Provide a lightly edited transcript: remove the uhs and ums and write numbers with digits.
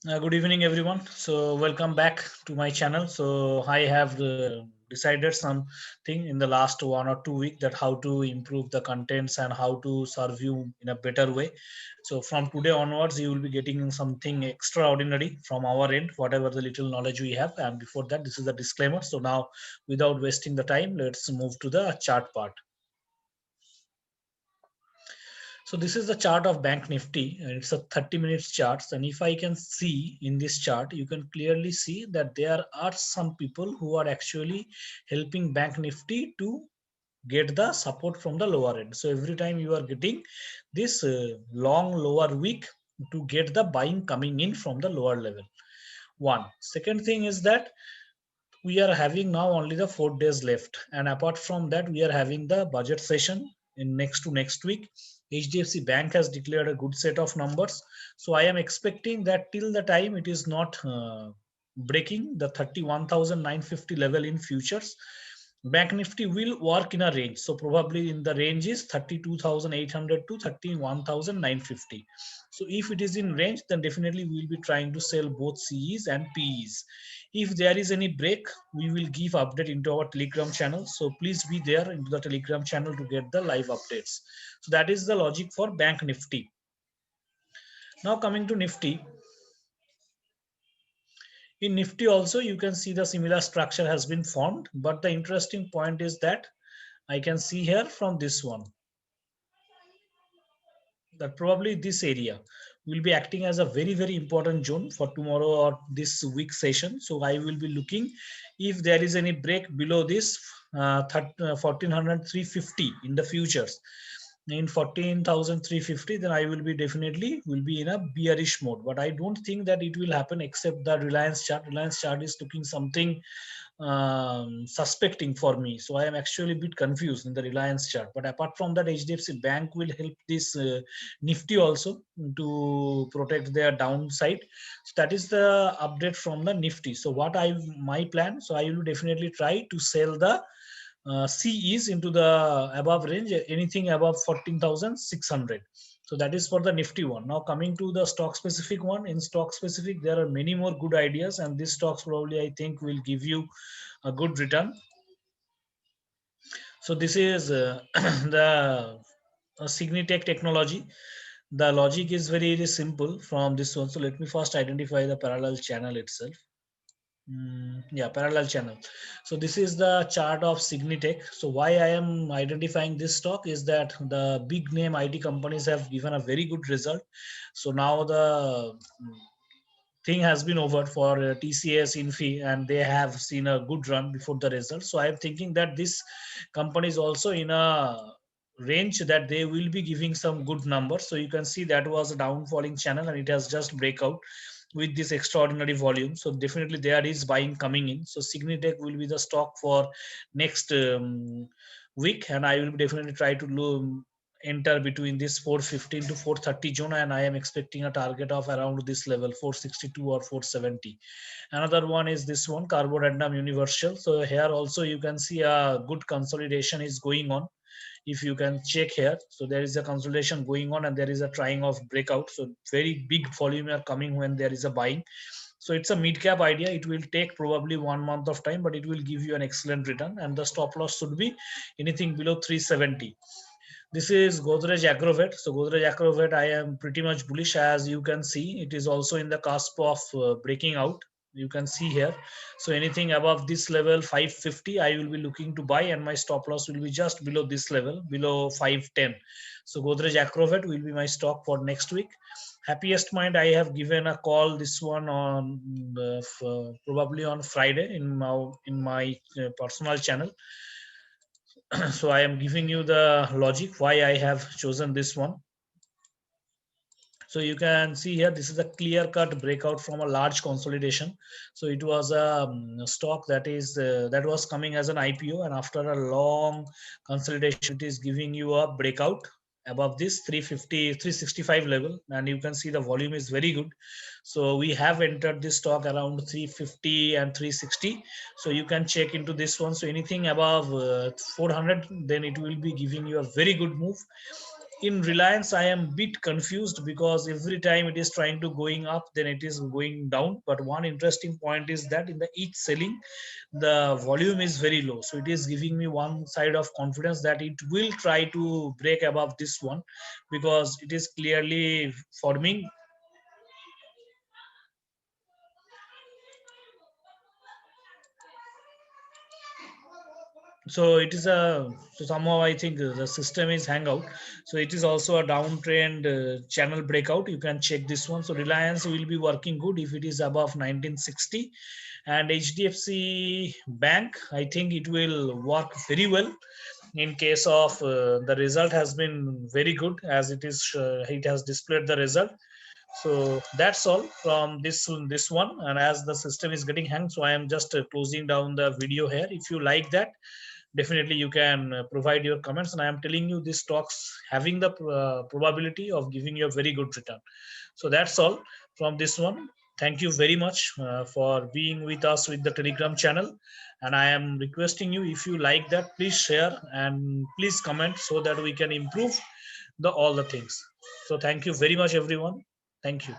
Good evening, everyone. So, welcome back to my channel. So, I have decided something in the last 1 or 2 weeks that how to improve the contents and how to serve you in a better way. So, from today onwards, you will be getting something extraordinary from our end, whatever the little knowledge we have. And before that, this is the disclaimer. So, now without wasting the time, let's move to the chart part. So this is the chart of Bank Nifty, and it's a 30 minutes charts. And if I can see in this chart, you can clearly see that there are some people who are actually helping Bank Nifty to get the support from the lower end. So every time you are getting this long lower wick to get the buying coming in from the lower level. One. Second thing is that we are having now only the 4 days left, and apart from that we are having the budget session in next week. HDFC Bank has declared a good set of numbers, so I am expecting that till the time it is not breaking the 31,950 level in futures, Bank Nifty will work in a range. So probably in the range is 32,800 to 31,950. So if it is in range, then definitely we will be trying to sell both CEs and PEs. If there is any break, we will give update into our Telegram channel. So please be there into the Telegram channel to get the live updates. So that is the logic for Bank Nifty. Now coming to Nifty. In Nifty also, you can see the similar structure has been formed. But the interesting point is that I can see here from this one, that probably this area will be acting as a very important zone for tomorrow or this week session. So I will be looking if there is any break below this 1400 in the futures in 14,350, then I will be definitely will be in a bearish mode. But I don't think that it will happen, except the Reliance chart is looking something suspecting for me. So I am actually a bit confused in the Reliance chart. But apart from that, HDFC Bank will help this Nifty also to protect their downside. So that is the update from the Nifty. So what I my plan, so I will definitely try to sell the CEs into the above range, anything above 14,600. So that is for the Nifty one. Now coming to the stock specific one, in stock specific, there are many more good ideas, and this stocks probably I think will give you a good return. So this is the Signitech technology. The logic is very simple from this one. So let me first identify the parallel channel itself. Yeah, parallel channel. So this is the chart of Signitech. So why I am identifying this stock is that the big name IT companies have given a very good result. So now the thing has been over for TCS, Infi, and they have seen a good run before the result. So I am thinking that this company is also in a range that they will be giving some good numbers. So you can see that was a down falling channel, and it has just break out with this extraordinary volume. So definitely there is buying coming in. So Signitech will be the stock for next week, and I will definitely try to enter between this 415 to 430 zone, and I am expecting a target of around this level 462 or 470. Another one is this one, Carborundum Universal. So here also you can see a good consolidation is going on. If you can check here, so there is a consolidation going on and there is a trying of breakout. So very big volume are coming when there is a buying. So it's a mid cap idea. It will take probably 1 month of time, but it will give you an excellent return, and the stop loss should be anything below 370. This is Godrej Agrovet. So Godrej Agrovet, I am pretty much bullish. As you can see, it is also in the cusp of breaking out. You can see here. So anything above this level 550, I will be looking to buy, and my stop loss will be just below this level, below 510. So Godrej Agrovet will be my stock for next week. Happiest Mind, I have given a call this one on probably on Friday in my personal channel. So I am giving you the logic why I have chosen this one. So you can see here, this is a clear cut breakout from a large consolidation. So it was a stock that was coming as an IPO, and after a long consolidation, it is giving you a breakout above this 350 365 level, and you can see the volume is very good. So we have entered this stock around 350 and 360. So you can check into this one. So anything above 400, then it will be giving you a very good move. in Reliance, I am bit confused because every time it is trying to going up, then it is going down. But one interesting point is that in the each selling, the volume is very low. So it is giving me one side of confidence that it will try to break above this one, because it is clearly forming. So it is a, so somehow I think the system is hangout. So it is also a downtrend channel breakout. You can check this one. So Reliance will be working good if it is above 1960, and HDFC Bank, I think it will work very well in case of the result has been very good, as it has displayed the result. So that's all from this one. And as the system is getting hung, so I am just closing down the video here. If you like that, definitely you can provide your comments, and I am telling you this stocks having the probability of giving you a very good return. So that's all from this one. Thank you very much for being with us with the Telegram channel, and I am requesting you, if you like that, please share and please comment so that we can improve the all the things. So thank you very much everyone. Thank you.